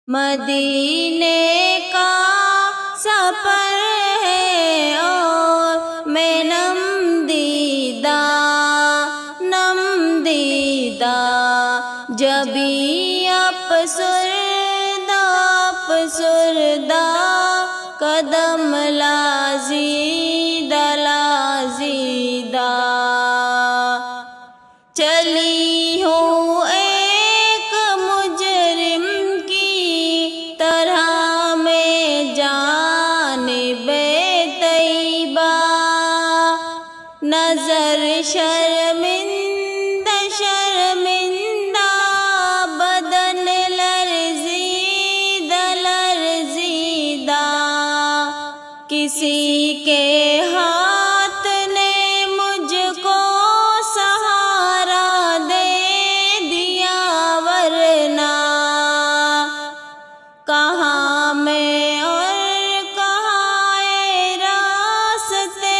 مدینے کا سفر ہے اور میں نم دیدہ جبھی افسردہ قدم لازیدہ چلی ہوں ایک مجرم کی طرح میں جانب طیبہ نظر شرمندہ بدن لرزیدہ کسی کے ہاتھ نے مجھ کو سہارا دے دیا ورنہ کہاں میں اور کہاں اے راستے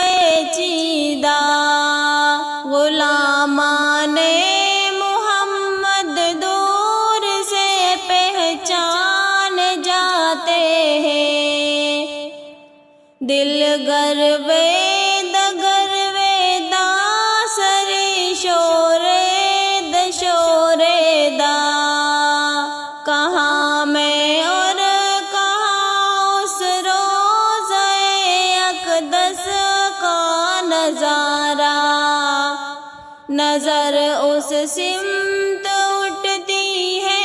پیچیدہ غلامان محمد دور سے پہچان جاتے ہیں دل گرویدہ سری شوریدہ کہاں میں اور کہاں اس روضہ اقدس کا نظارہ نظر اس سمت اٹھتی ہے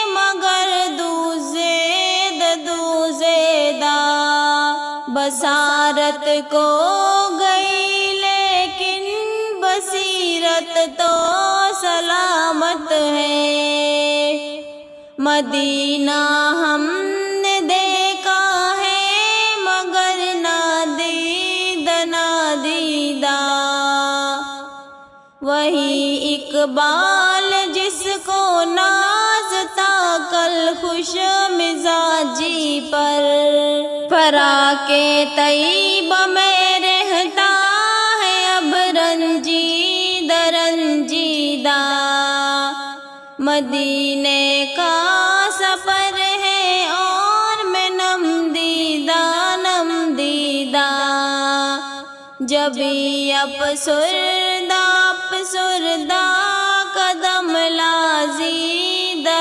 مگر دوزیدہ بصارت کو گئی لیکن بصیرت تو سلامت ہے مدینہ ہم نے دیکھا ہے مگر نادیدہ وہی اقبال جس کو ناز تھا کل خوش مزاجی پر فراق طیبہ میں رہتا ہے اب رنجیدہ مدینے کا سفر ہے اور میں نم دیدہ جبھی افسردہ قدم لازیدہ